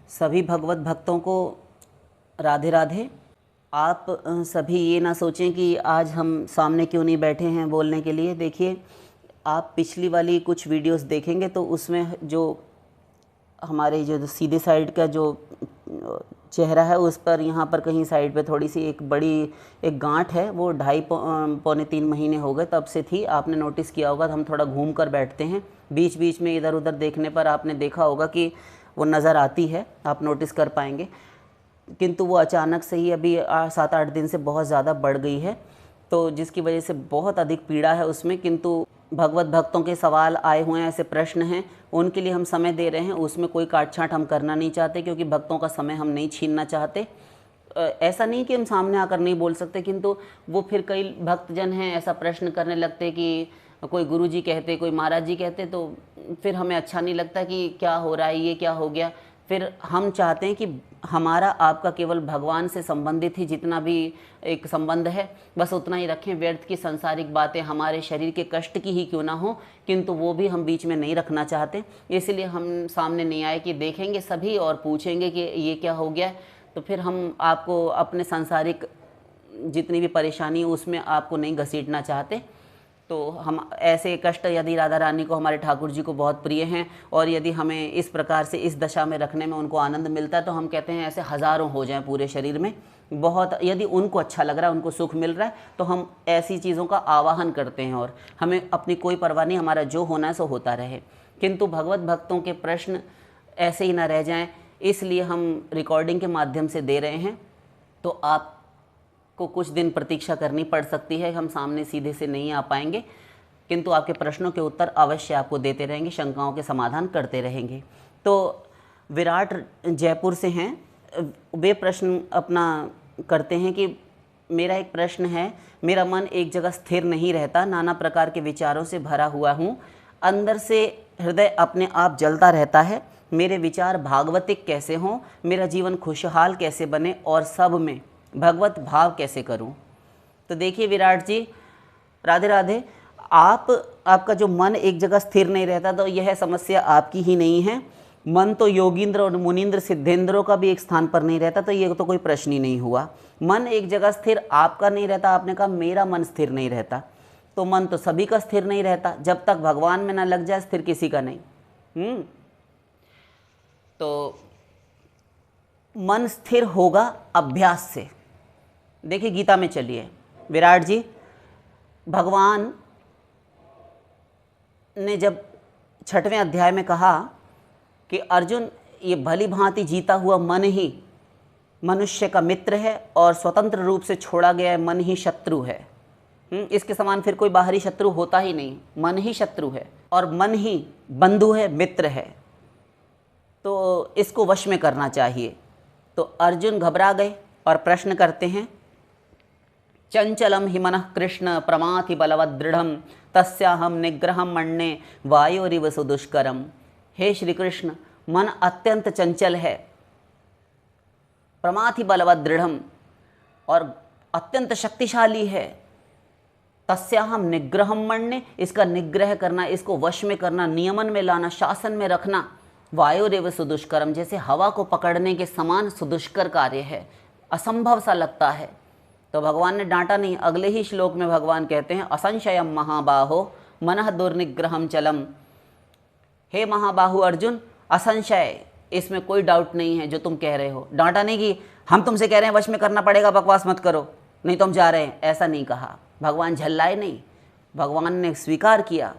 सभी भगवत भक्तों को राधे राधे। आप सभी ये ना सोचें कि आज हम सामने क्यों नहीं बैठे हैं बोलने के लिए। देखिए, आप पिछली वाली कुछ वीडियोस देखेंगे तो उसमें जो हमारे जो सीधे साइड का जो चेहरा है उस पर यहाँ पर कहीं साइड पे थोड़ी सी एक बड़ी एक गांठ है। वो 2.5-3 महीने हो गए तब से थी। आपने नोटिस किया होगा, हम थोड़ा घूम कर बैठते हैं, बीच बीच में इधर उधर देखने पर आपने देखा होगा कि वो नज़र आती है, आप नोटिस कर पाएंगे। किंतु वो अचानक से ही अभी 7-8 दिन से बहुत ज़्यादा बढ़ गई है, तो जिसकी वजह से बहुत अधिक पीड़ा है उसमें। किंतु भगवत भक्तों के सवाल आए हुए हैं, ऐसे प्रश्न हैं, उनके लिए हम समय दे रहे हैं। उसमें कोई काट छाँट हम करना नहीं चाहते, क्योंकि भक्तों का समय हम नहीं छीनना चाहते। ऐसा नहीं कि हम सामने आकर नहीं बोल सकते, किंतु वो फिर कई भक्तजन हैं ऐसा प्रश्न करने लगते कि कोई गुरुजी कहते, कोई महाराज जी कहते, तो फिर हमें अच्छा नहीं लगता कि क्या हो रहा है, ये क्या हो गया। फिर हम चाहते हैं कि हमारा आपका केवल भगवान से संबंधित ही जितना भी एक संबंध है बस उतना ही रखें। व्यर्थ की संसारिक बातें हमारे शरीर के कष्ट की ही क्यों ना हो, किंतु वो भी हम बीच में नहीं रखना चाहते। इसलिए हम सामने नहीं आए कि देखेंगे सभी और पूछेंगे कि ये क्या हो गया, तो फिर हम आपको अपने सांसारिक जितनी भी परेशानी उसमें आपको नहीं घसीटना चाहते। तो हम ऐसे कष्ट यदि राधा रानी को, हमारे ठाकुर जी को बहुत प्रिय हैं, और यदि हमें इस प्रकार से इस दशा में रखने में उनको आनंद मिलता है, तो हम कहते हैं ऐसे हज़ारों हो जाएं पूरे शरीर में। बहुत यदि उनको अच्छा लग रहा है, उनको सुख मिल रहा है, तो हम ऐसी चीज़ों का आवाहन करते हैं और हमें अपनी कोई परवाह नहीं, हमारा जो होना है सो होता रहे। किंतु भगवत भक्तों के प्रश्न ऐसे ही ना रह जाएँ, इसलिए हम रिकॉर्डिंग के माध्यम से दे रहे हैं। तो आप को कुछ दिन प्रतीक्षा करनी पड़ सकती है, हम सामने सीधे से नहीं आ पाएंगे, किंतु आपके प्रश्नों के उत्तर अवश्य आपको देते रहेंगे, शंकाओं के समाधान करते रहेंगे। तो विराट जयपुर से हैं, वे प्रश्न अपना करते हैं कि मेरा एक प्रश्न है, मेरा मन एक जगह स्थिर नहीं रहता, नाना प्रकार के विचारों से भरा हुआ हूँ, अंदर से हृदय अपने आप जलता रहता है, मेरे विचार भागवतिक कैसे हों, मेरा जीवन खुशहाल कैसे बने और सब में भगवत भाव कैसे करूं। तो देखिए विराट जी, राधे राधे। आपका जो मन एक जगह स्थिर नहीं रहता, तो यह समस्या आपकी ही नहीं है। मन तो योगींद्र और मुनींद्र सिद्धेंद्रों का भी एक स्थान पर नहीं रहता, तो ये तो कोई प्रश्न ही नहीं हुआ। मन एक जगह स्थिर आपका नहीं रहता, आपने कहा मेरा मन स्थिर नहीं रहता, तो मन तो सभी का स्थिर नहीं रहता, जब तक भगवान में ना लग जाए स्थिर किसी का नहीं। तो मन स्थिर होगा अभ्यास से। देखिए गीता में चलिए विराट जी, भगवान ने जब 6वें अध्याय में कहा कि अर्जुन, ये भली भांति जीता हुआ मन ही मनुष्य का मित्र है और स्वतंत्र रूप से छोड़ा गया मन ही शत्रु है। इसके समान फिर कोई बाहरी शत्रु होता ही नहीं, मन ही शत्रु है और मन ही बंधु है, मित्र है, तो इसको वश में करना चाहिए। तो अर्जुन घबरा गए और प्रश्न करते हैं, चंचलम हि मनः कृष्ण प्रमाथि बलवदृढ़ तस्याहम निग्रहम मण्ये वायोरिव सुदुष्करम। हे श्री कृष्ण, मन अत्यंत चंचल है, प्रमाथि बलवदृढ़ और अत्यंत शक्तिशाली है, तस्याहम निग्रहम मण्ये, इसका निग्रह करना, इसको वश में करना, नियमन में लाना, शासन में रखना, वायोरिव सुदुष्करम, जैसे हवा को पकड़ने के समान सुदुष्कर कार्य है, असंभव सा लगता है। तो भगवान ने डांटा नहीं, अगले ही श्लोक में भगवान कहते हैं, असंशयम महाबाहो मनः दुर्निग्रहम चलम। हे महाबाहु अर्जुन, असंशय, इसमें कोई डाउट नहीं है जो तुम कह रहे हो। डांटा नहीं कि हम तुमसे कह रहे हैं वश में करना पड़ेगा, बकवास मत करो, नहीं तो हम जा रहे हैं, ऐसा नहीं कहा। भगवान झल्लाए नहीं, भगवान ने स्वीकार किया,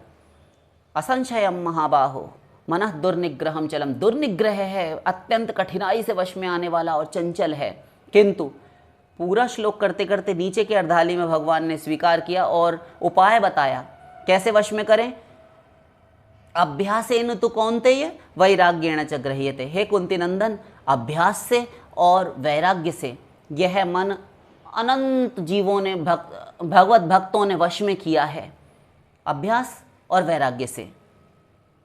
असंशयम महाबाहो मनः दुर्निग्रहम चलम। दुर्निग्रह है, अत्यंत कठिनाई से वश में आने वाला और चंचल है। किंतु पूरा श्लोक करते करते नीचे के अर्धाली में भगवान ने स्वीकार किया और उपाय बताया कैसे वश में करें। अभ्यासेन तु कौन्तेय वैराग्येण च गृह्यते। हे कुंती नंदन, अभ्यास से और वैराग्य से यह मन अनंत जीवों ने भगवत भक्तों ने वश में किया है, अभ्यास और वैराग्य से।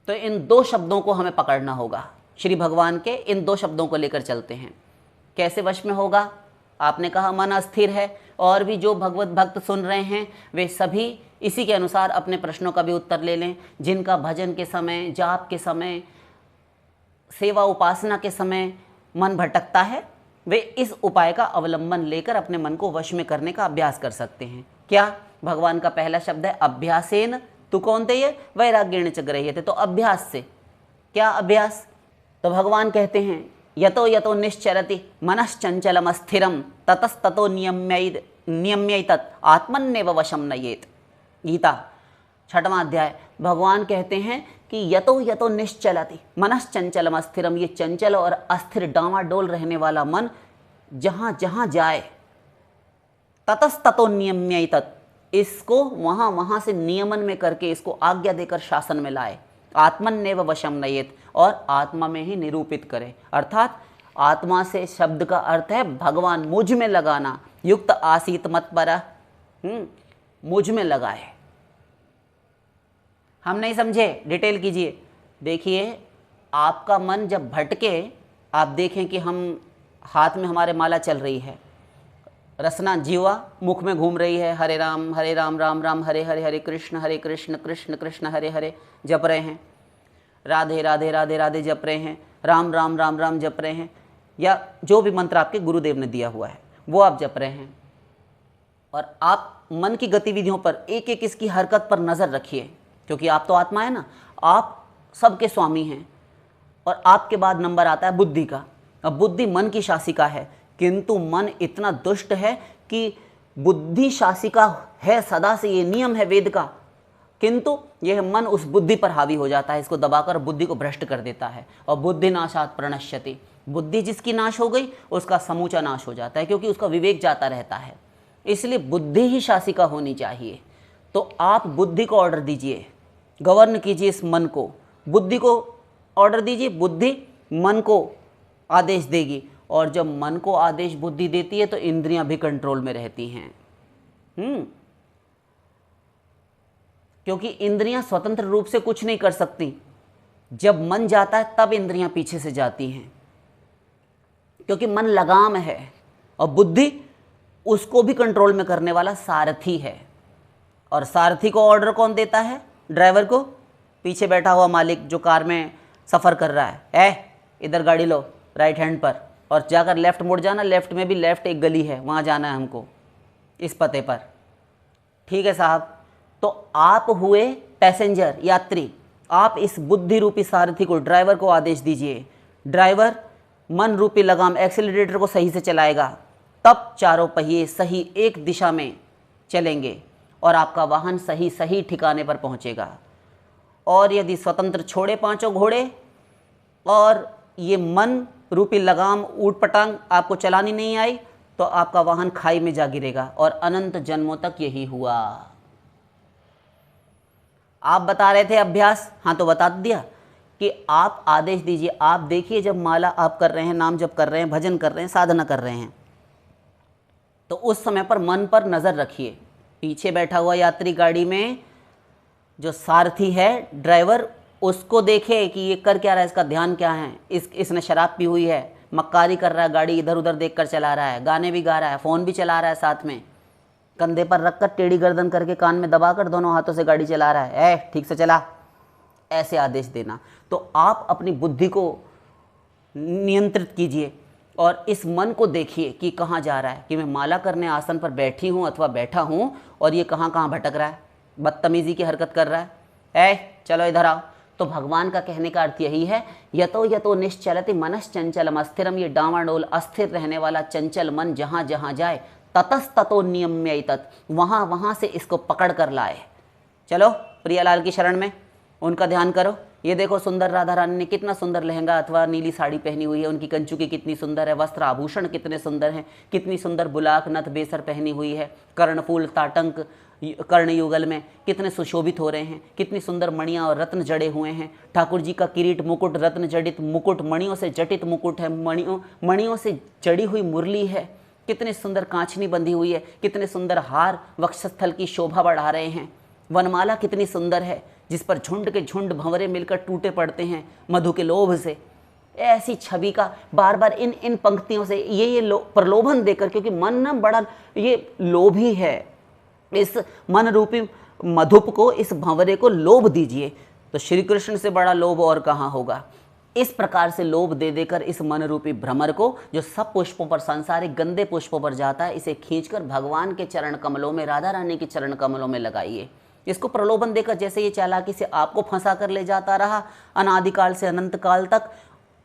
तो इन दो शब्दों को हमें पकड़ना होगा, श्री भगवान के इन दो शब्दों को लेकर चलते हैं। कैसे वश में होगा? आपने कहा मन अस्थिर है, और भी जो भगवत भक्त सुन रहे हैं वे सभी इसी के अनुसार अपने प्रश्नों का भी उत्तर ले लें। जिनका भजन के समय, जाप के समय, सेवा उपासना के समय मन भटकता है वे इस उपाय का अवलंबन लेकर अपने मन को वश में करने का अभ्यास कर सकते हैं। क्या? भगवान का पहला शब्द है अभ्यासेन तु कौन्तेय वैराग्येण च गृह्यते। तो अभ्यास से। क्या अभ्यास? तो भगवान कहते हैं यतो यतो निश्चरति मनश्चंचलम स्थिरम ततस्ततो नियम्यैतत् आत्मन्नेव वशम नयेत। गीता 6वां अध्याय। भगवान कहते हैं कि यतो यतो निश्चलति मनश्चंचलम स्थिरम, ये चंचल और अस्थिर डांवाडोल रहने वाला मन जहाँ जहाँ जाए, ततस्ततो नियम्यैतत्, इसको वहाँ वहाँ से नियमन में करके इसको आज्ञा देकर शासन में लाए। आत्मन्नेव वशम नयेत, और आत्मा में ही निरूपित करे। अर्थात आत्मा से शब्द का अर्थ है भगवान मुझ में लगाना। युक्त आसीत मत्परः, मुझ में लगाए। हम नहीं समझे, डिटेल कीजिए। देखिए आपका मन जब भटके, आप देखें कि हम हाथ में हमारे माला चल रही है, रसना जीवा मुख में घूम रही है, हरे राम राम राम हरे हरे, हरे कृष्ण कृष्ण कृष्ण हरे हरे जप रहे हैं, राधे राधे राधे राधे जप रहे हैं, राम राम राम राम जप रहे हैं, या जो भी मंत्र आपके गुरुदेव ने दिया हुआ है वो आप जप रहे हैं। और आप मन की गतिविधियों पर एक एक इसकी हरकत पर नज़र रखिए, क्योंकि आप तो आत्मा है ना, आप सबके स्वामी हैं। और आपके बाद नंबर आता है बुद्धि का। अब बुद्धि मन की शासिका है, किंतु मन इतना दुष्ट है कि बुद्धि शासिका है, सदा से ये नियम है वेद का, किंतु यह मन उस बुद्धि पर हावी हो जाता है, इसको दबाकर बुद्धि को भ्रष्ट कर देता है। और बुद्धि नाशात प्रणश्यति, बुद्धि जिसकी नाश हो गई उसका समूचा नाश हो जाता है, क्योंकि उसका विवेक जाता रहता है। इसलिए बुद्धि ही शासिका होनी चाहिए। तो आप बुद्धि को ऑर्डर दीजिए, गवर्न कीजिए इस मन को, बुद्धि को ऑर्डर दीजिए, बुद्धि मन को आदेश देगी। और जब मन को आदेश बुद्धि देती है तो इंद्रियां भी कंट्रोल में रहती हैं। क्योंकि इंद्रियां स्वतंत्र रूप से कुछ नहीं कर सकती। जब मन जाता है तब इंद्रियां पीछे से जाती हैं, क्योंकि मन लगाम है और बुद्धि उसको भी कंट्रोल में करने वाला सारथी है। और सारथी को ऑर्डर कौन देता है? ड्राइवर को। पीछे बैठा हुआ मालिक जो कार में सफ़र कर रहा है, इधर गाड़ी लो राइट हैंड पर और जाकर लेफ़्ट मुड़ जाना, लेफ़्ट में भी लेफ़्ट एक गली है, वहाँ जाना है हमको इस पते पर। ठीक है साहब। तो आप हुए पैसेंजर, यात्री। आप इस बुद्धि रूपी सारथी को, ड्राइवर को आदेश दीजिए। ड्राइवर मन रूपी लगाम एक्सीलरेटर को सही से चलाएगा, तब चारों पहिए सही एक दिशा में चलेंगे और आपका वाहन सही सही ठिकाने पर पहुंचेगा। और यदि स्वतंत्र छोड़े पांचों घोड़े और ये मन रूपी लगाम ऊट पटांग आपको चलानी नहीं आई, तो आपका वाहन खाई में जा गिरेगा और अनंत जन्मों तक यही हुआ। आप बता रहे थे अभ्यास, हाँ तो बता दिया कि आप आदेश दीजिए। आप देखिए जब माला आप कर रहे हैं, नाम जप कर रहे हैं, भजन कर रहे हैं, साधना कर रहे हैं, तो उस समय पर मन पर नज़र रखिए। पीछे बैठा हुआ यात्री गाड़ी में जो सारथी है, ड्राइवर, उसको देखे कि ये कर क्या रहा है, इसका ध्यान क्या है। इसने शराब पी हुई है, मक्कारी कर रहा है, गाड़ी इधर उधर देखकर चला रहा है, गाने भी गा रहा है, फ़ोन भी चला रहा है, साथ में कंधे पर रखकर टेढ़ी गर्दन करके कान में दबाकर दोनों हाथों से गाड़ी चला रहा है। ठीक से चला, ऐसे आदेश देना। तो आप अपनी बुद्धि को नियंत्रित कीजिए और इस मन को देखिए कि कहाँ जा रहा है, कि मैं माला करने आसन पर बैठी हूँ अथवा बैठा हूँ और ये कहाँ कहाँ भटक रहा है, बदतमीज़ी की हरकत कर रहा है। चलो इधर आओ। तो भगवान का कहने का अर्थ यही है, यतो यतो निश्चलति मनश्चंचलम अस्थिरम, ये डावाडोल अस्थिर रहने वाला चंचल मन जहाँ जहाँ जाए, ततस्ततो नियम्यैतत्, वहाँ वहाँ से इसको पकड़ कर लाए। चलो प्रियालाल की शरण में, उनका ध्यान करो। ये देखो सुंदर राधा रानी ने कितना सुंदर लहंगा अथवा नीली साड़ी पहनी हुई है, उनकी कंचुकी कितनी सुंदर है, वस्त्र आभूषण कितने सुंदर हैं, कितनी सुंदर बुलाक नथ बेसर पहनी हुई है, कर्णफूल ताटंक कर्ण युगल में कितने सुशोभित हो रहे हैं, कितनी सुंदर मणियाँ और रत्न जड़े हुए हैं। ठाकुर जी का किरीट मुकुट, रत्न जड़ित मुकुट, मणियों से जटित मुकुट है, मणियों से जड़ी हुई मुरली है, कितने सुंदर कांचनी बंधी हुई है, कितने सुंदर हार वक्षस्थल की शोभा बढ़ा रहे हैं। वनमाला कितनी सुंदर है, जिस पर झुंड के झुंड भंवरे मिलकर टूटे पड़ते हैं मधु के लोभ से। ऐसी छवि का बार बार इन पंक्तियों से ये प्रलोभन देकर, क्योंकि मन ना बड़ा ये लोभी है, इस मन रूपी मधुप को, इस भंवरे को लोभ दीजिए, तो श्री कृष्ण से बड़ा लोभ और कहाँ होगा। इस प्रकार से लोभ दे देकर इस मन रूपी भ्रमर को, जो सब पुष्पों पर, सांसारिक गंदे पुष्पों पर जाता है, इसे खींचकर भगवान के चरण कमलों में, राधा रानी के चरण कमलों में लगाइए। इसको प्रलोभन देकर जैसे ये चालाकी से आपको फंसा कर ले जाता रहा अनादिकाल से अनंत काल तक,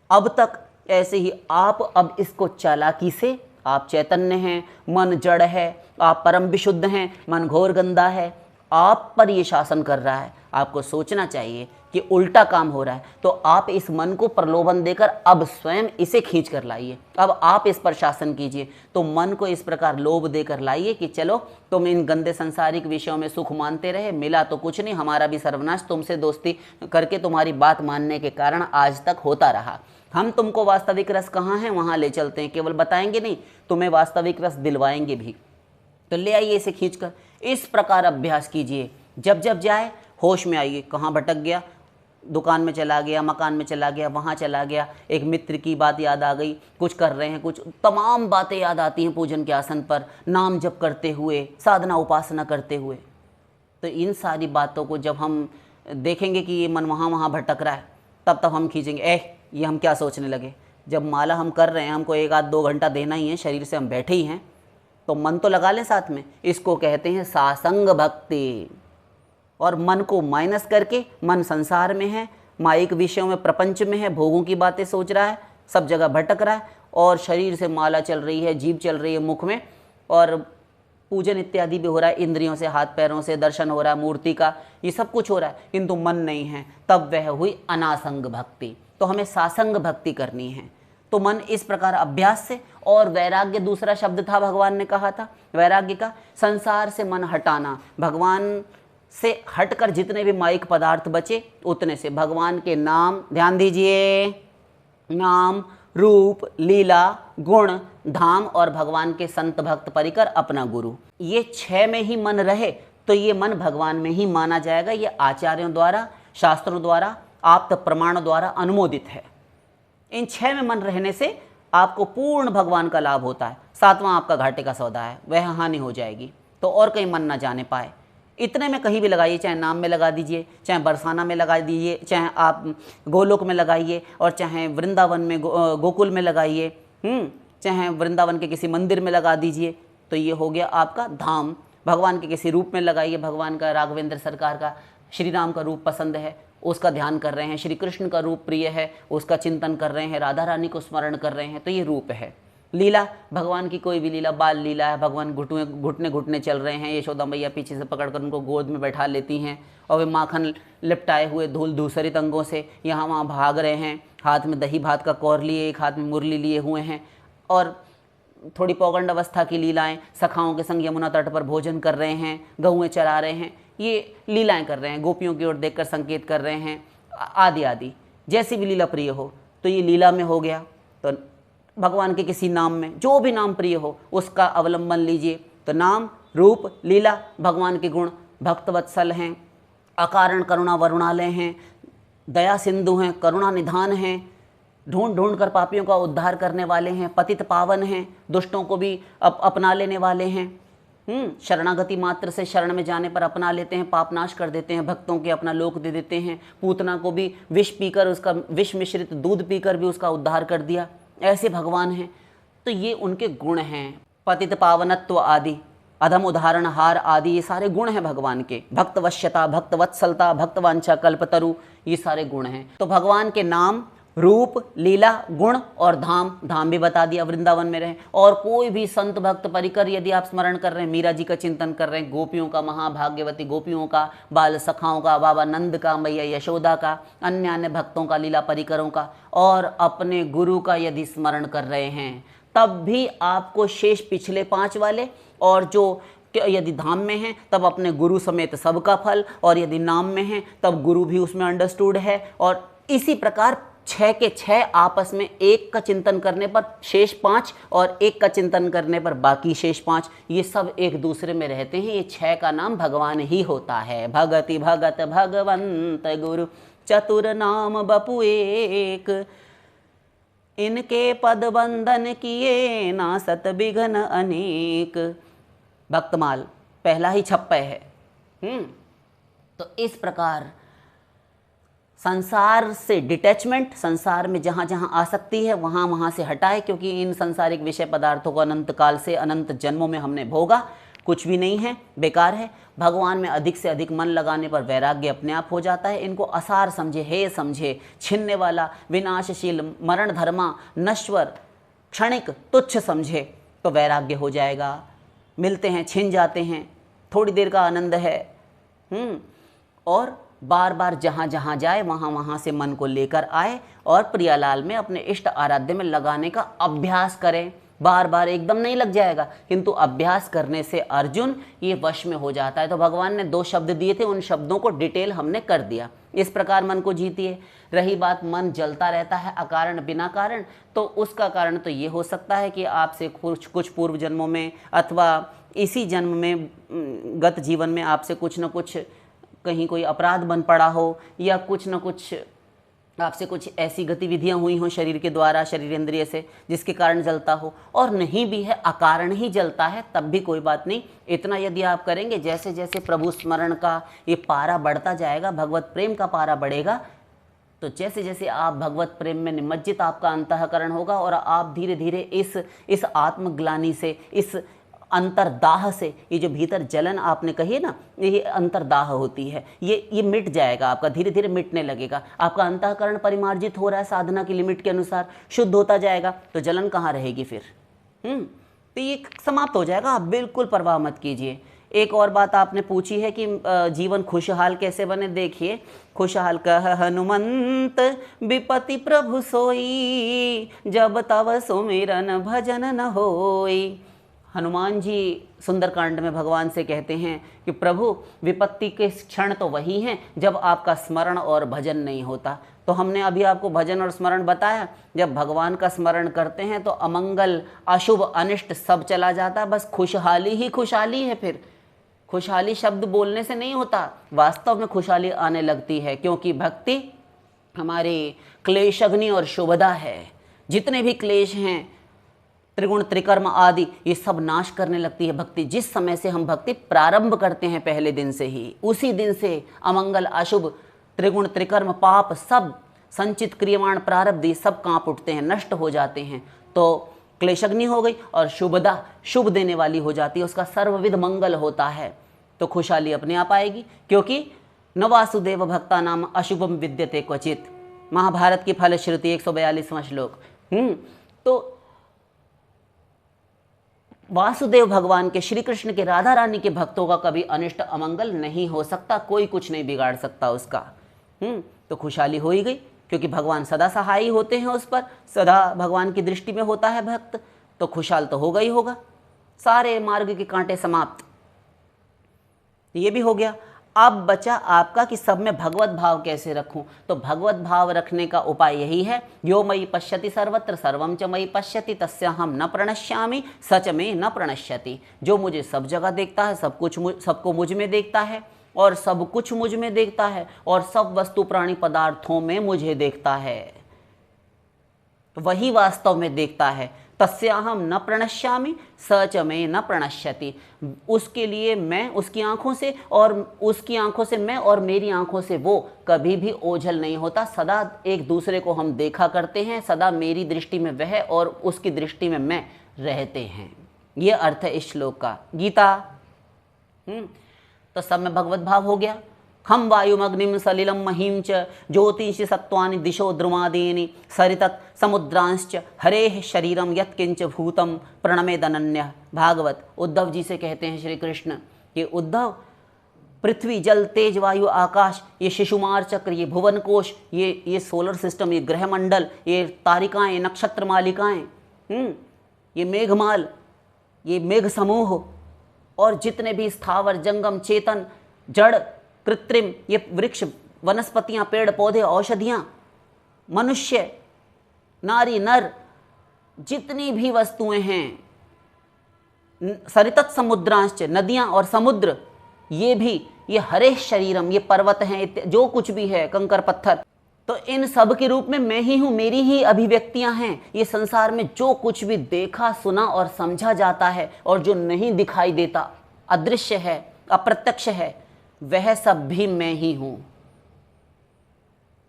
अब तक ऐसे ही आप अब इसको चालाकी से, आप चैतन्य हैं, मन जड़ है, आप परम विशुद्ध हैं, मन घोर गंदा है, आप पर ये शासन कर रहा है। आपको सोचना चाहिए कि उल्टा काम हो रहा है, तो आप इस मन को प्रलोभन देकर अब स्वयं इसे खींच कर लाइए। अब आप इस पर शासन कीजिए। तो मन को इस प्रकार लोभ देकर लाइए कि चलो तुम इन गंदे संसारिक विषयों में सुख मानते रहे, मिला तो कुछ नहीं, हमारा भी सर्वनाश तुमसे दोस्ती करके तुम्हारी बात मानने के कारण आज तक होता रहा। हम तुमको वास्तविक रस कहाँ है वहाँ ले चलते हैं, केवल बताएंगे नहीं, तुम्हें वास्तविक रस दिलवाएंगे भी। तो ले आइए इसे खींचकर, इस प्रकार अभ्यास कीजिए। जब जब जाए होश में आइए, कहाँ भटक गया, दुकान में चला गया, मकान में चला गया, वहाँ चला गया, एक मित्र की बात याद आ गई, कुछ कर रहे हैं, कुछ तमाम बातें याद आती हैं पूजन के आसन पर, नाम जप करते हुए, साधना उपासना करते हुए। तो इन सारी बातों को जब हम देखेंगे कि ये मन वहाँ वहाँ भटक रहा है, तब हम खींचेंगे, ये हम क्या सोचने लगे। जब माला हम कर रहे हैं, हमको 1-2 घंटा देना ही है, शरीर से हम बैठे ही हैं, तो मन तो लगा लें साथ में। इसको कहते हैं सासंग भक्ति। और मन को माइनस करके, मन संसार में है, माइक विषयों में, प्रपंच में है, भोगों की बातें सोच रहा है, सब जगह भटक रहा है, और शरीर से माला चल रही है, जीभ चल रही है मुख में, और पूजन इत्यादि भी हो रहा है, इंद्रियों से, हाथ पैरों से दर्शन हो रहा है मूर्ति का, ये सब कुछ हो रहा है, किंतु मन नहीं है। तब वह हुई अनासंग भक्ति। तो हमें सासंग भक्ति करनी है। तो मन इस प्रकार अभ्यास से, और वैराग्य दूसरा शब्द था, भगवान ने कहा था वैराग्य का, संसार से मन हटाना। भगवान से हटकर जितने भी माइक पदार्थ बचे, उतने से भगवान के नाम, ध्यान दीजिए, नाम, रूप, लीला, गुण, धाम और भगवान के संत भक्त परिकर अपना गुरु, ये 6 में ही मन रहे तो ये मन भगवान में ही माना जाएगा। ये आचार्यों द्वारा, शास्त्रों द्वारा, आप्त प्रमाण द्वारा अनुमोदित है। इन 6 में मन रहने से आपको पूर्ण भगवान का लाभ होता है। 7वां आपका घाटे का सौदा है, वह हानि हो जाएगी। तो और कहीं मन ना जाने पाए, इतने में कहीं भी लगाइए, चाहे नाम में लगा दीजिए, चाहे बरसाना में लगा दीजिए, चाहे आप गोलोक में लगाइए, और चाहे वृंदावन में, गोकुल में लगाइए, चाहे वृंदावन के किसी मंदिर में लगा दीजिए। तो ये हो गया आपका धाम। भगवान के किसी रूप में लगाइए, भगवान का, राघवेंद्र सरकार का, श्री राम का रूप पसंद है, उसका ध्यान कर रहे हैं, श्री कृष्ण का रूप प्रिय है, उसका चिंतन कर रहे हैं, राधा रानी को स्मरण कर रहे हैं, तो ये रूप है। लीला, भगवान की कोई भी लीला, बाल लीला है, भगवान घुटने घुटने चल रहे हैं, यशोदा मैया पीछे से पकड़कर उनको गोद में बैठा लेती हैं, और वे माखन लिपटाए हुए धूल धूसरित अंगों से यहाँ वहाँ भाग रहे हैं, हाथ में दही भात का कौर लिए, एक हाथ में मुरली लिए हुए हैं, और थोड़ी पौगंड अवस्था की लीलाएं, सखाओं के संग यमुना तट पर भोजन कर रहे हैं, गौएं चरा रहे हैं, ये लीलाएं कर रहे हैं, गोपियों की ओर देखकर संकेत कर रहे हैं, आदि आदि। जैसी भी लीला प्रिय हो, तो ये लीला में हो गया। तो भगवान के किसी नाम में, जो भी नाम प्रिय हो उसका अवलंबन लीजिए। तो नाम, रूप, लीला, भगवान के गुण, भक्तवत्सल हैं, अकारण करुणा वरुणालय हैं, दया सिंधु हैं, करुणा निधान हैं, ढूंढ ढूंढ कर पापियों का उद्धार करने वाले हैं, पतित पावन हैं, दुष्टों को भी अपना लेने वाले हैं, शरणागति मात्र से शरण में जाने पर अपना लेते हैं, पाप नाश कर देते हैं, भक्तों के अपना लोक दे देते हैं, पूतना को भी विष पीकर, उसका विष मिश्रित दूध पीकर भी उसका उद्धार कर दिया। ऐसे भगवान हैं। तो ये उनके गुण हैं, पतित पावनत्व आदि, अधम उदाहरण हार आदि, ये सारे गुण हैं भगवान के। भक्तवश्यता, भक्तवत्सलता, भक्तवांछा कल्पतरु, ये सारे गुण हैं। तो भगवान के नाम, रूप, लीला, गुण और धाम, धाम भी बता दिया, वृंदावन में रहे। और कोई भी संत भक्त परिकर यदि आप स्मरण कर रहे हैं, मीरा जी का चिंतन कर रहे हैं, गोपियों का, महाभाग्यवती गोपियों का, बाल सखाओं का, बाबा नंद का, मैया यशोदा का, अन्य अन्य भक्तों का, लीला परिकरों का, और अपने गुरु का यदि स्मरण कर रहे हैं, तब भी आपको शेष पिछले 5 वाले, और जो यदि धाम में हैं तब अपने गुरु समेत सबका फल, और यदि नाम में हैं तब गुरु भी उसमें अंडरस्टूड है। और इसी प्रकार 6 के 6 आपस में, एक का चिंतन करने पर शेष 5 और एक का चिंतन करने पर बाकी शेष 5, ये सब एक दूसरे में रहते हैं। ये 6 का नाम भगवान ही होता है। भगति भगत भगवंत गुरु चतुर नाम बपु एक, इनके पद बंधन किए ना सत बिघन अनेक। भक्तमाल पहला ही छप्पय है। तो इस प्रकार संसार से डिटैचमेंट, संसार में जहाँ जहाँ आसक्ति है वहाँ वहाँ से हटाए, क्योंकि इन संसारिक विषय पदार्थों को अनंत काल से अनंत जन्मों में हमने भोगा, कुछ भी नहीं है, बेकार है। भगवान में अधिक से अधिक मन लगाने पर वैराग्य अपने आप हो जाता है। इनको असार समझे, हे समझे, छिनने वाला, विनाशशील, मरण धर्मा, नश्वर, क्षणिक, तुच्छ समझे तो वैराग्य हो जाएगा। मिलते हैं, छिन जाते हैं, थोड़ी देर का आनंद है। और बार बार जहाँ जहाँ जाए वहाँ वहाँ से मन को लेकर आए और प्रियालाल में, अपने इष्ट आराध्य में लगाने का अभ्यास करें। बार बार एकदम नहीं लग जाएगा, किंतु अभ्यास करने से अर्जुन ये वश में हो जाता है। तो भगवान ने 2 शब्द दिए थे, उन शब्दों को डिटेल हमने कर दिया। इस प्रकार मन को जीतिए। रही बात मन जलता रहता है अकारण बिना कारण, तो उसका कारण तो ये हो सकता है कि आपसे कुछ पूर्व जन्मों में अथवा इसी जन्म में, गत जीवन में आपसे कुछ न कुछ कहीं कोई अपराध बन पड़ा हो, या कुछ न कुछ आपसे कुछ ऐसी गतिविधियां हुई हों शरीर के द्वारा, शरीर इंद्रिय से, जिसके कारण जलता हो। और नहीं भी है, अकारण ही जलता है, तब भी कोई बात नहीं। इतना यदि आप करेंगे, जैसे जैसे प्रभु स्मरण का ये पारा बढ़ता जाएगा, भगवत प्रेम का पारा बढ़ेगा, तो जैसे जैसे आप भगवत प्रेम में निमज्जित आपका अंतःकरण होगा और आप धीरे धीरे इस आत्मग्लानि से, इस अंतरदाह से, ये जो भीतर जलन आपने कही है ना, ये अंतरदाह होती है, ये मिट जाएगा आपका, धीरे धीरे मिटने लगेगा। आपका अंतःकरण परिमार्जित हो रहा है साधना की लिमिट के अनुसार, शुद्ध होता जाएगा, तो जलन कहाँ रहेगी फिर। तो ये समाप्त हो जाएगा, आप बिल्कुल परवाह मत कीजिए। एक और बात आपने पूछी है कि जीवन खुशहाल कैसे बने। देखिए, खुशहाल कह हनुमंत विपति प्रभु सोई, जब तव सुमिरन भजन न होई। हनुमान जी सुंदरकांड में भगवान से कहते हैं कि प्रभु, विपत्ति के क्षण तो वही हैं जब आपका स्मरण और भजन नहीं होता। तो हमने अभी आपको भजन और स्मरण बताया। जब भगवान का स्मरण करते हैं तो अमंगल, अशुभ, अनिष्ट सब चला जाता है, बस खुशहाली ही खुशहाली है। फिर खुशहाली शब्द बोलने से नहीं होता, वास्तव में खुशहाली आने लगती है, क्योंकि भक्ति हमारी क्लेशग्नि और शुभदा है। जितने भी क्लेश हैं, त्रिगुण त्रिकर्म आदि, ये सब नाश करने लगती है भक्ति। जिस समय से हम भक्ति प्रारंभ करते हैं, पहले दिन से ही, उसी दिन से अमंगल, अशुभ, त्रिगुण त्रिकर्म, पाप, सब संचित क्रियमाण प्रारब्ध, ये सब कांप उठते हैं, नष्ट हो जाते हैं। तो क्लेशग्नि हो गई और शुभदा, शुभ देने वाली हो जाती है, उसका सर्वविध मंगल होता है। तो खुशहाली अपने आप आएगी, क्योंकि न वासुदेव भक्ता नाम अशुभम विद्यते क्वचित, महाभारत की फलश्रुति 142वां श्लोक। तो वासुदेव भगवान के, श्री कृष्ण के, राधा रानी के भक्तों का कभी अनिष्ट अमंगल नहीं हो सकता, कोई कुछ नहीं बिगाड़ सकता उसका। तो खुशहाली हो ही गई, क्योंकि भगवान सदा सहायी होते हैं उस पर, सदा भगवान की दृष्टि में होता है भक्त, तो खुशहाल तो होगा ही होगा। सारे मार्ग के कांटे समाप्त, ये भी हो गया। अब बचा आपका कि सब में भगवत भाव कैसे रखूं। तो भगवत भाव रखने का उपाय यही है, यो मयि पश्यति सर्वत्र सर्वं च मयि पश्यति तस्याहं न प्रणश्यामि सच में न प्रणश्यति। जो मुझे सब जगह देखता है, सबको मुझ में देखता है, और सब कुछ मुझ में देखता है, और सब वस्तु प्राणी पदार्थों में मुझे देखता है, वही वास्तव में देखता है। तस्याहम न प्रणश्यामि सच में न प्रणश्यति। उसके लिए मैं, उसकी आंखों से, और उसकी आंखों से मैं, और मेरी आंखों से वो कभी भी ओझल नहीं होता। सदा एक दूसरे को हम देखा करते हैं, सदा मेरी दृष्टि में वह और उसकी दृष्टि में मैं रहते हैं। ये अर्थ है इस श्लोक का। गीता। तो सब में भगवत भाव हो गया। खम वायुमग्निम सलिलम महीम च ज्योतिषि सत्वानि दिशो द्रुमादीनि सरितत् समुद्रांश्च हरेः शरीरम यत्किंच भूतम प्रणमेदनन्यः। भागवत। उद्धव जी से कहते हैं श्री कृष्ण कि उद्धव, पृथ्वी, जल, तेज, वायु, आकाश, ये शिशुमार चक्र, ये भुवन कोश, ये सोलर सिस्टम, ये ग्रहमंडल, ये तारिकाएं, नक्षत्र मालिकाएं, ये मेघमाल, ये मेघ समूह, और जितने भी स्थावर, जंगम, चेतन, जड़, कृत्रिम, ये वृक्ष, वनस्पतियां, पेड़ पौधे, औषधियां, मनुष्य, नारी, नर, जितनी भी वस्तुएं हैं, सरितत् समुद्रांश्च, नदियां और समुद्र, ये भी, ये हरे शरीरम, ये पर्वत हैं, जो कुछ भी है, कंकर पत्थर, तो इन सब के रूप में मैं ही हूं, मेरी ही अभिव्यक्तियां हैं। ये संसार में जो कुछ भी देखा, सुना और समझा जाता है, और जो नहीं दिखाई देता, अदृश्य है, अप्रत्यक्ष है, वह सब भी मैं ही हूं।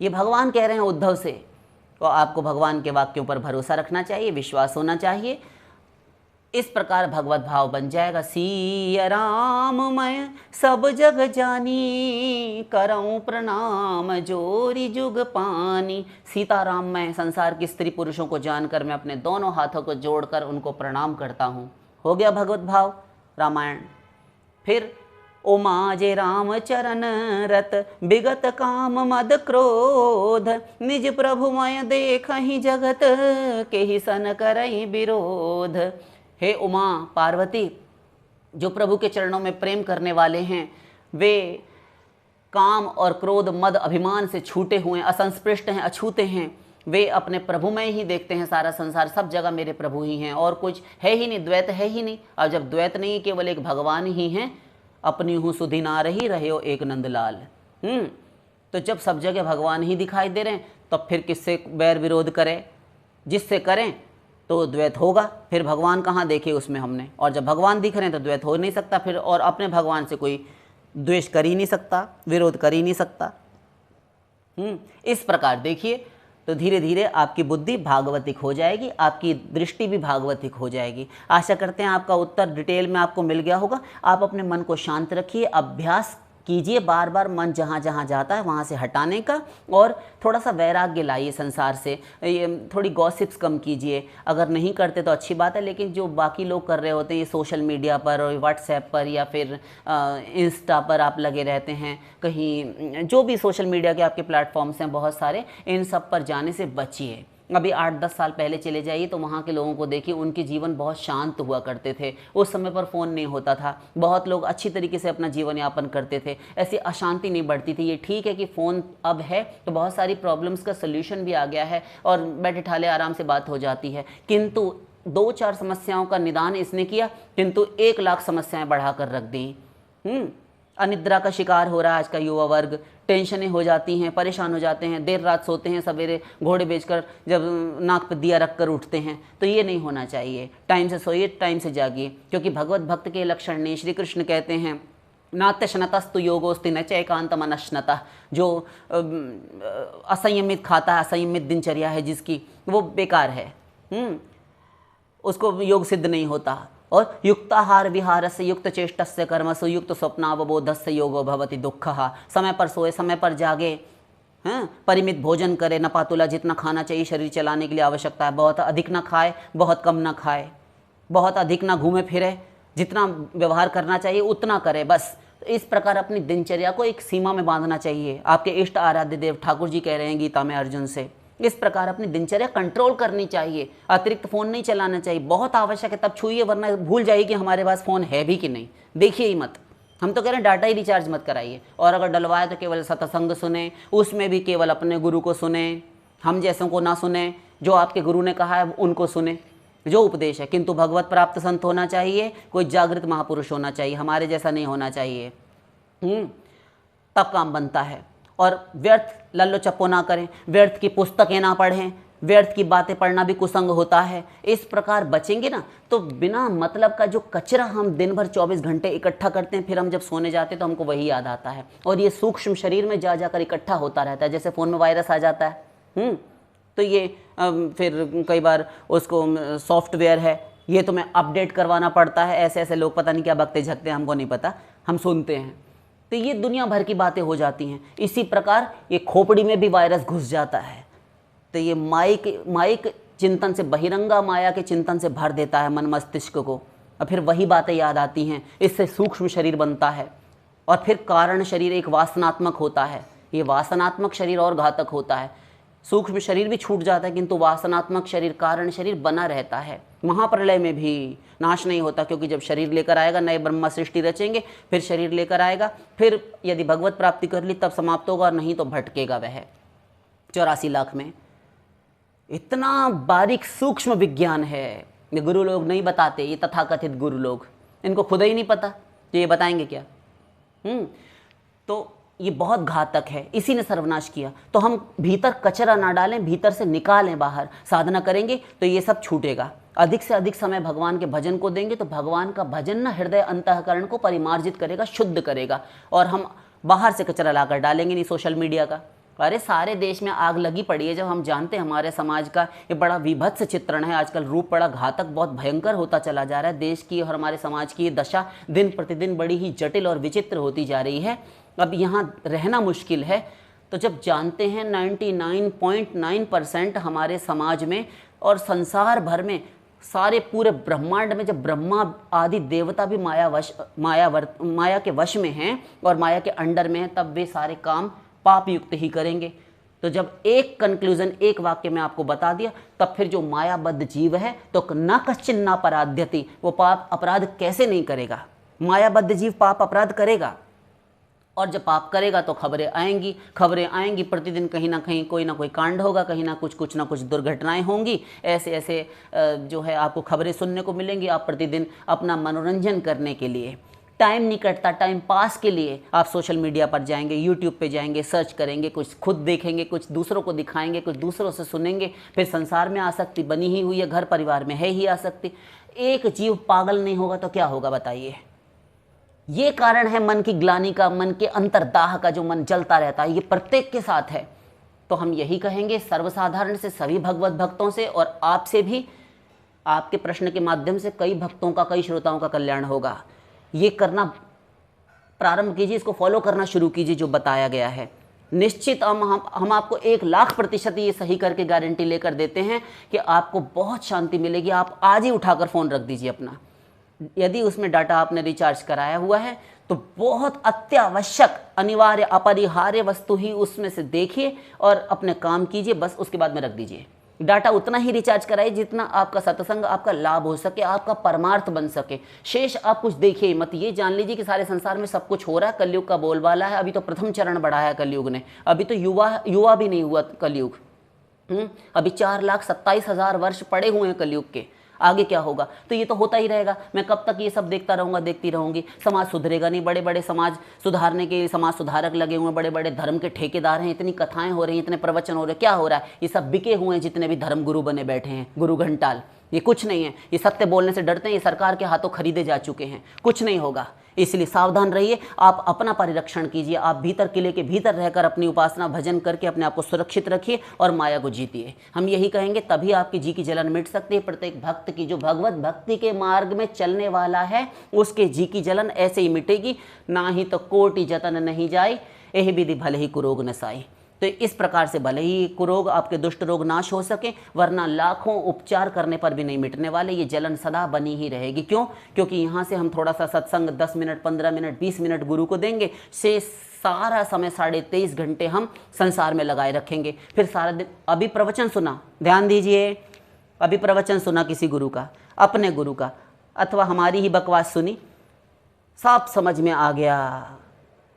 ये भगवान कह रहे हैं उद्धव से। तो आपको भगवान के वाक्यों पर भरोसा रखना चाहिए, विश्वास होना चाहिए। इस प्रकार भगवत भाव बन जाएगा। सिया राम मैं सब जग जानी, करऊं प्रणाम जोरी जुग पानी। सीताराम मैं संसार की स्त्री पुरुषों को जानकर मैं अपने दोनों हाथों को जोड़कर उनको प्रणाम करता हूँ। हो गया भगवत भाव रामायण। फिर उमा जे राम चरण रत, विगत काम मद क्रोध, निज प्रभु मय देखहि जगत, केहि सन करहि विरोध। हे उमा पार्वती, जो प्रभु के चरणों में प्रेम करने वाले हैं, वे काम और क्रोध मद अभिमान से छूटे हुए हैं, असंस्पृष्ट हैं, अछूते हैं। वे अपने प्रभु में ही देखते हैं सारा संसार, सब जगह मेरे प्रभु ही हैं और कुछ है ही नहीं, द्वैत है ही नहीं। और जब द्वैत नहीं, केवल एक भगवान ही हैं। अपनी हूँ सुधि ना रही, रहे हो एक नंदलाल। तो जब सब जगह भगवान ही दिखाई दे रहे हैं, तब फिर किससे बैर विरोध करें? जिससे करें तो द्वैत होगा, फिर भगवान कहाँ देखे उसमें हमने। और जब भगवान दिख रहे हैं तो द्वैत हो नहीं सकता फिर, और अपने भगवान से कोई द्वेष कर ही नहीं सकता, विरोध कर ही नहीं सकता। इस प्रकार देखिए, तो धीरे धीरे आपकी बुद्धि भागवतिक हो जाएगी, आपकी दृष्टि भी भागवतिक हो जाएगी। आशा करते हैं आपका उत्तर डिटेल में आपको मिल गया होगा। आप अपने मन को शांत रखिए, अभ्यास कीजिए, बार बार मन जहाँ जहाँ जाता है वहाँ से हटाने का, और थोड़ा सा वैराग्य लाइए संसार से। ये थोड़ी गॉसिप्स कम कीजिए, अगर नहीं करते तो अच्छी बात है, लेकिन जो बाकी लोग कर रहे होते हैं ये सोशल मीडिया पर और व्हाट्सएप पर या फिर इंस्टा पर आप लगे रहते हैं, कहीं जो भी सोशल मीडिया के आपके प्लेटफॉर्म्स हैं बहुत सारे, इन सब पर जाने से बचिए। अभी 8-10 साल पहले चले जाइए तो वहाँ के लोगों को देखिए, उनके जीवन बहुत शांत हुआ करते थे। उस समय पर फ़ोन नहीं होता था, बहुत लोग अच्छी तरीके से अपना जीवन यापन करते थे, ऐसी अशांति नहीं बढ़ती थी। ये ठीक है कि फ़ोन अब है तो बहुत सारी प्रॉब्लम्स का सल्यूशन भी आ गया है और बैठे ठाले आराम से बात हो जाती है, किंतु 2-4 समस्याओं का निदान इसने किया, किंतु 1 लाख समस्याएँ बढ़ा कर रख दी। अनिद्रा का शिकार हो रहा है आज का युवा वर्ग, टेंशनें हो जाती हैं, परेशान हो जाते हैं, देर रात सोते हैं, सवेरे घोड़े बेचकर जब नाक पर दिया रख कर उठते हैं। तो ये नहीं होना चाहिए। टाइम से सोइए, टाइम से जागिए, क्योंकि भगवत भक्त के लक्षण ने श्री कृष्ण कहते हैं, नात्यशनतस्तु योगोस्ति न च एकांतम अनश्नतः। जो असंयमित खाता है, असंयमित दिनचर्या है जिसकी, वो बेकार है, उसको योग सिद्ध नहीं होता। और युक्ताहार विहारस्य युक्त चेष्टस्य कर्मसु युक्त स्वप्नावबोधस्य योगो भवति दुःखः। समय पर सोए, समय पर जागे, परिमित भोजन करे, नपातुला जितना खाना चाहिए शरीर चलाने के लिए आवश्यकता है, बहुत अधिक ना खाए, बहुत कम ना खाए, बहुत अधिक ना घूमे फिरे, जितना व्यवहार करना चाहिए उतना करे बस। इस प्रकार अपनी दिनचर्या को एक सीमा में बांधना चाहिए। आपके इष्ट आराध्य देव ठाकुर जी कह रहे हैं गीता में अर्जुन से, इस प्रकार अपनी दिनचर्या कंट्रोल करनी चाहिए। अतिरिक्त फ़ोन नहीं चलाना चाहिए, बहुत आवश्यक है तब छूइए, वरना भूल जाइए कि हमारे पास फ़ोन है भी कि नहीं। देखिए ही मत, हम तो कह रहे हैं डाटा ही रिचार्ज मत कराइए, और अगर डलवाए तो केवल सत्संग सुने, उसमें भी केवल अपने गुरु को सुने, हम जैसों को ना सुने, जो आपके गुरु ने कहा है उनको सुने, जो उपदेश है। किंतु भगवत प्राप्त संत होना चाहिए, कोई जागृत महापुरुष होना चाहिए, हमारे जैसा नहीं होना चाहिए, तब काम बनता है। और व्यर्थ लल्लो चप्पो ना करें, व्यर्थ की पुस्तकें ना पढ़ें, व्यर्थ की बातें पढ़ना भी कुसंग होता है। इस प्रकार बचेंगे ना तो बिना मतलब का जो कचरा हम दिन भर 24 घंटे इकट्ठा करते हैं, फिर हम जब सोने जाते हैं तो हमको वही याद आता है, और ये सूक्ष्म शरीर में जा जाकर इकट्ठा होता रहता है। जैसे फ़ोन में वायरस आ जाता है, तो ये फिर कई बार उसको सॉफ्टवेयर है, ये तो मैं अपडेट करवाना पड़ता है। ऐसे ऐसे लोग पता नहीं क्या बकते झकते हैं, हमको नहीं पता, हम सुनते हैं। तो ये दुनिया भर की बातें हो जाती हैं। इसी प्रकार ये खोपड़ी में भी वायरस घुस जाता है, तो ये माइक चिंतन से, बहिरंगा माया के चिंतन से भर देता है मन मस्तिष्क को, और फिर वही बातें याद आती हैं। इससे सूक्ष्म शरीर बनता है, और फिर कारण शरीर एक वासनात्मक होता है। ये वासनात्मक शरीर और घातक होता है। सूक्ष्म शरीर भी छूट जाता है, किंतु वासनात्मक शरीर, कारण शरीर बना रहता है। महाप्रलय में भी नाश नहीं होता, क्योंकि जब शरीर लेकर आएगा, नए ब्रह्मा सृष्टि रचेंगे, फिर शरीर लेकर आएगा, फिर यदि भगवत प्राप्ति कर ली तब समाप्त होगा, और नहीं तो भटकेगा वह 84 लाख में। इतना बारीक सूक्ष्म विज्ञान है, ये गुरु लोग नहीं बताते, ये तथाकथित गुरु लोग, इनको खुद ही नहीं पता तो ये बताएंगे क्या। तो ये बहुत घातक है, इसी ने सर्वनाश किया। तो हम भीतर कचरा ना डालें, भीतर से निकालें बाहर, साधना करेंगे तो ये सब छूटेगा। अधिक से अधिक समय भगवान के भजन को देंगे तो भगवान का भजन ना हृदय अंतःकरण को परिमार्जित करेगा, शुद्ध करेगा, और हम बाहर से कचरा लाकर डालेंगे नहीं सोशल मीडिया का, अरे सारे देश में आग लगी पड़ी है। जब हम जानते हैं हमारे समाज का ये बड़ा विभत्स चित्रण है, आजकल रूप बड़ा घातक, बहुत भयंकर होता चला जा रहा है। देश की और हमारे समाज की ये दशा दिन प्रतिदिन बड़ी ही जटिल और विचित्र होती जा रही है। अब यहाँ रहना मुश्किल है। तो जब जानते हैं 99.9% हमारे समाज में और संसार भर में, सारे पूरे ब्रह्मांड में, जब ब्रह्मा आदि देवता भी माया के वश में हैं और माया के अंडर में हैं, तब वे सारे काम पाप युक्त ही करेंगे। तो जब एक कंक्लूजन, एक वाक्य में आपको बता दिया, तब फिर जो मायाबद्ध जीव है तो न कश्चिन न पराध्यति, वो पाप अपराध कैसे नहीं करेगा। मायाबद्ध जीव पाप अपराध करेगा, और जब पाप करेगा तो खबरें आएंगी प्रतिदिन, कहीं ना कहीं कोई ना कोई कांड होगा, कहीं ना कुछ दुर्घटनाएं होंगी। ऐसे ऐसे जो है आपको खबरें सुनने को मिलेंगी। आप प्रतिदिन अपना मनोरंजन करने के लिए टाइम नहीं कटता, टाइम पास के लिए आप सोशल मीडिया पर जाएंगे, यूट्यूब पे जाएंगे, सर्च करेंगे, कुछ खुद देखेंगे, कुछ दूसरों को दिखाएंगे, कुछ दूसरों से सुनेंगे। फिर संसार में आसक्ति बनी ही हुई है, घर परिवार में है ही आसक्ति। एक जीव पागल नहीं होगा तो क्या होगा बताइए। ये कारण है मन की ग्लानि का, मन के अंतर्दाह का, जो मन जलता रहता है, ये प्रत्येक के साथ है। तो हम यही कहेंगे सर्वसाधारण से, सभी भगवत भक्तों से और आपसे भी, आपके प्रश्न के माध्यम से कई भक्तों का, कई श्रोताओं का कल्याण होगा। ये करना प्रारंभ कीजिए, इसको फॉलो करना शुरू कीजिए जो बताया गया है। निश्चित हम आपको 1,00,000% ये सही करके गारंटी लेकर देते हैं कि आपको बहुत शांति मिलेगी। आप आज ही उठाकर फ़ोन रख दीजिए अपना, यदि उसमें डाटा आपने रिचार्ज कराया हुआ है तो बहुत अत्यावश्यक, अनिवार्य, अपरिहार्य वस्तु ही उसमें से देखिए और अपने काम कीजिए, बस उसके बाद में रख दीजिए। डाटा उतना ही रिचार्ज कराइए जितना आपका सत्संग, आपका लाभ हो सके, आपका परमार्थ बन सके। शेष आप कुछ देखिए मत। ये जान लीजिए कि सारे संसार में सब कुछ हो रहा है, कलयुग का बोलबाला है। अभी तो प्रथम चरण बढ़ाया है कलयुग ने, अभी तो युवा भी नहीं हुआ कलयुग। अभी 4,27,000 वर्ष पड़े हुए हैं कलयुग के। आगे क्या होगा? तो ये तो होता ही रहेगा। मैं कब तक ये सब देखता रहूँगा, देखती रहूँगी? समाज सुधरेगा नहीं। बड़े बड़े समाज सुधारने के समाज सुधारक लगे हुए हैं, बड़े बड़े धर्म के ठेकेदार हैं, इतनी कथाएं हो रही हैं, इतने प्रवचन हो रहे हैं। क्या हो रहा है? ये सब बिके हुए हैं, जितने भी धर्म गुरु बने बैठे हैं, गुरु घंटाल, ये कुछ नहीं है। ये सत्य बोलने से डरते हैं, ये सरकार के हाथों खरीदे जा चुके हैं। कुछ नहीं होगा, इसलिए सावधान रहिए। आप अपना परिरक्षण कीजिए। आप भीतर, किले के भीतर रहकर अपनी उपासना भजन करके अपने आप को सुरक्षित रखिए और माया को जीतिए। हम यही कहेंगे, तभी आपकी जी की जलन मिट सकती है। प्रत्येक भक्त की, जो भगवत भक्ति के मार्ग में चलने वाला है, उसके जी की जलन ऐसे ही मिटेगी। ना ही तो कोटि जतन नहीं जाए, यह विधि भले ही कुरोग नसाई। तो इस प्रकार से भले ही कुरोग, आपके दुष्ट रोग नाश हो सके, वरना लाखों उपचार करने पर भी नहीं मिटने वाले। ये जलन सदा बनी ही रहेगी। क्यों? क्योंकि यहाँ से हम थोड़ा सा सत्संग 10 मिनट, 15 मिनट, 20 मिनट गुरु को देंगे, से सारा समय 23.5 घंटे हम संसार में लगाए रखेंगे। फिर सारा दिन अभी प्रवचन सुना, ध्यान दीजिए, अभी प्रवचन सुना किसी गुरु का, अपने गुरु का, अथवा हमारी ही बकवास सुनी, साफ समझ में आ गया,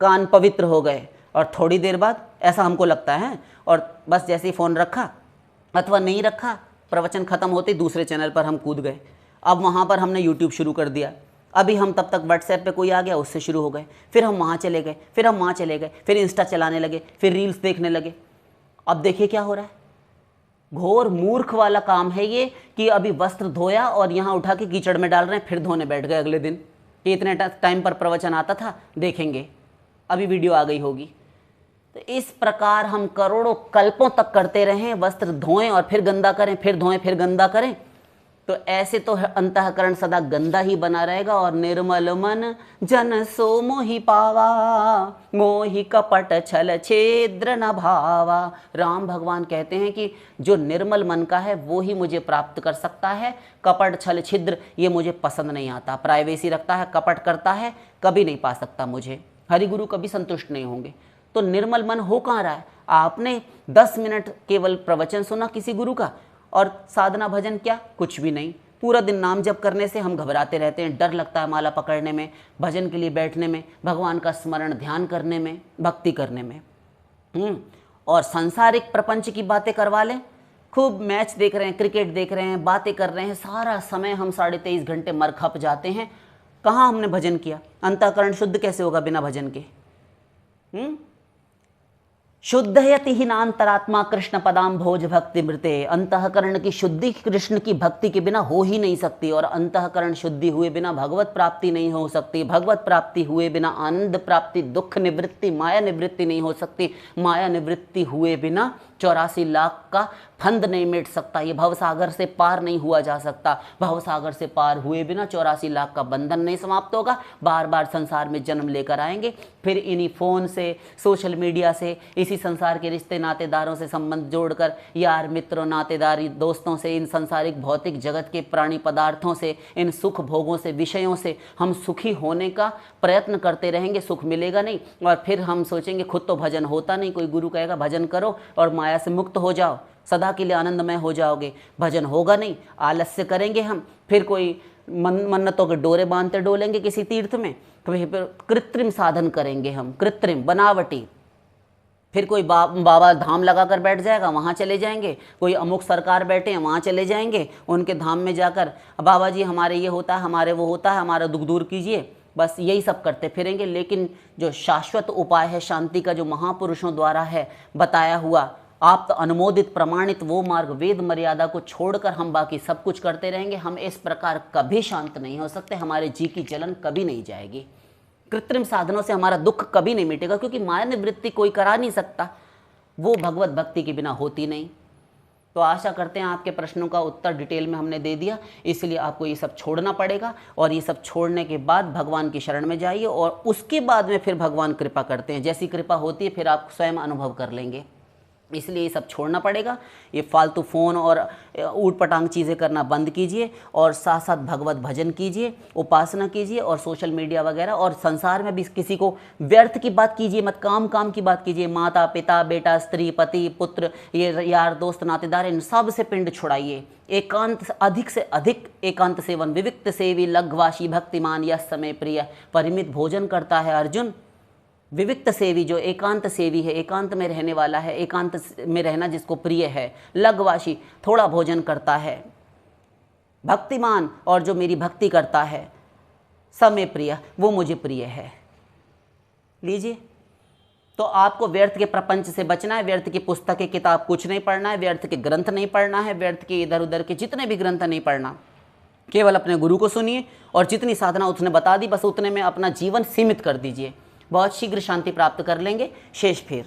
कान पवित्र हो गए, और थोड़ी देर बाद ऐसा हमको लगता है, और बस जैसे ही फ़ोन रखा अथवा नहीं रखा, प्रवचन ख़त्म होते दूसरे चैनल पर हम कूद गए। अब वहाँ पर हमने यूट्यूब शुरू कर दिया। अभी हम तब तक व्हाट्सएप पे कोई आ गया, उससे शुरू हो गए, फिर हम वहाँ चले गए, फिर हम वहाँ चले गए, फिर इंस्टा चलाने लगे, फिर रील्स देखने लगे। अब देखिए क्या हो रहा है। घोर मूर्ख वाला काम है ये कि अभी वस्त्र धोया और यहाँ उठा के कीचड़ में डाल रहे हैं, फिर धोने बैठ गए अगले दिन कि इतने टाइम पर प्रवचन आता था, देखेंगे, अभी वीडियो आ गई होगी। तो इस प्रकार हम करोड़ों कल्पों तक करते रहें, वस्त्र धोएं और फिर गंदा करें, फिर धोएं फिर गंदा करें, तो ऐसे तो अंतःकरण सदा गंदा ही बना रहेगा। और निर्मल मन जन सो मोहि पावा, मोहि कपट छल छेद्र न भावा। राम भगवान कहते हैं कि जो निर्मल मन का है वो ही मुझे प्राप्त कर सकता है। कपट छल छिद्र ये मुझे पसंद नहीं आता। प्राइवेसी रखता है, कपट करता है, कभी नहीं पा सकता मुझे। हरिगुरु कभी संतुष्ट नहीं होंगे। तो निर्मल मन हो कहाँ रहा है? आपने 10 मिनट केवल प्रवचन सुना किसी गुरु का, और साधना भजन क्या? कुछ भी नहीं। पूरा दिन नाम जप करने से हम घबराते रहते हैं, डर लगता है माला पकड़ने में, भजन के लिए बैठने में, भगवान का स्मरण ध्यान करने में, भक्ति करने में। और सांसारिक प्रपंच की बातें करवा लें, खूब मैच देख रहे हैं, क्रिकेट देख रहे हैं, बातें कर रहे हैं, सारा समय हम 23.5 घंटे मर खप जाते हैं। कहाँ हमने भजन किया? अंतःकरण शुद्ध कैसे होगा बिना भजन के? शुद्धयति हीनांतरात्मा कृष्ण पदाम भोज भक्ति मृते। अंतःकरण की शुद्धि कृष्ण की भक्ति के बिना हो ही नहीं सकती, और अंतःकरण शुद्धि हुए बिना भगवत प्राप्ति नहीं हो सकती। भगवत प्राप्ति हुए बिना आनंद प्राप्ति, दुख निवृत्ति, माया निवृत्ति नहीं हो सकती। माया निवृत्ति हुए बिना 84 लाख का फंद नहीं मिट सकता। ये भवसागर से पार नहीं हुआ जा सकता। भवसागर से पार हुए बिना 84 लाख का बंधन नहीं समाप्त होगा। बार बार संसार में जन्म लेकर आएंगे, फिर इन्हीं फ़ोन से, सोशल मीडिया से, इसी संसार के रिश्ते नातेदारों से संबंध जोड़कर, यार मित्रों, नातेदारी, दोस्तों से, इन संसारिक भौतिक जगत के प्राणी पदार्थों से, इन सुख भोगों से, विषयों से हम सुखी होने का प्रयत्न करते रहेंगे। सुख मिलेगा नहीं, और फिर हम सोचेंगे खुद तो भजन होता नहीं। कोई गुरु कहेगा भजन करो और माया से मुक्त हो जाओ, सदा के लिए आनंदमय हो जाओगे। भजन होगा नहीं, आलस्य करेंगे हम, फिर कोई मन्नतों के डोरे बांधते डोलेंगे किसी तीर्थ में, फिर कृत्रिम साधन करेंगे हम, कृत्रिम बनावटी। फिर कोई बाबा धाम लगा कर बैठ जाएगा, वहाँ चले जाएंगे। कोई अमुक सरकार बैठे हैं, वहाँ चले जाएंगे। उनके धाम में जाकर बाबा जी हमारे ये होता है, हमारे वो होता है, हमारा दुख दूर कीजिए, बस यही सब करते फिरेंगे। लेकिन जो शाश्वत उपाय है शांति का, जो महापुरुषों द्वारा है बताया हुआ, आप तो अनुमोदित प्रमाणित वो मार्ग, वेद मर्यादा को छोड़कर हम बाकी सब कुछ करते रहेंगे, हम इस प्रकार कभी शांत नहीं हो सकते। हमारे जी की जलन कभी नहीं जाएगी। कृत्रिम साधनों से हमारा दुख कभी नहीं मिटेगा, क्योंकि माया निवृत्ति कोई करा नहीं सकता, वो भगवत भक्ति के बिना होती नहीं। तो आशा करते हैं आपके प्रश्नों का उत्तर डिटेल में हमने दे दिया। इसलिए आपको ये सब छोड़ना पड़ेगा, और ये सब छोड़ने के बाद भगवान की शरण में जाइए, और उसके बाद में फिर भगवान कृपा करते हैं। जैसी कृपा होती है फिर आप स्वयं अनुभव कर लेंगे। इसलिए ये सब छोड़ना पड़ेगा। ये फालतू फ़ोन और ऊट पटांग चीज़ें करना बंद कीजिए, और साथ साथ भगवत भजन कीजिए, उपासना कीजिए, और सोशल मीडिया वगैरह और संसार में भी किसी को व्यर्थ की बात कीजिए मत, काम की बात कीजिए। माता पिता, बेटा, स्त्री, पति, पुत्र, ये यार दोस्त, नातेदार, इन सब से पिंड छुड़ाइए। एकांत, अधिक से अधिक एकांत सेवन। विविक्त सेवी लघ्वाशी भक्तिमान यह समय प्रिय। परिमित भोजन करता है अर्जुन। विविक्त सेवी, जो एकांत सेवी है, एकांत में रहने वाला है, एकांत में रहना जिसको प्रिय है। लघ्वाशी, थोड़ा भोजन करता है। भक्तिमान, और जो मेरी भक्ति करता है। समय प्रिय, वो मुझे प्रिय है। लीजिए, तो आपको व्यर्थ के प्रपंच से बचना है। व्यर्थ की पुस्तकें, किताब कुछ नहीं पढ़ना है। व्यर्थ के ग्रंथ नहीं पढ़ना है। व्यर्थ के इधर उधर के जितने भी ग्रंथ नहीं पढ़ना। केवल अपने गुरु को सुनिए, और जितनी साधना उसने बता दी बस उतने में अपना जीवन सीमित कर दीजिए। बहुत शीघ्र शांति प्राप्त कर लेंगे। शेष फिर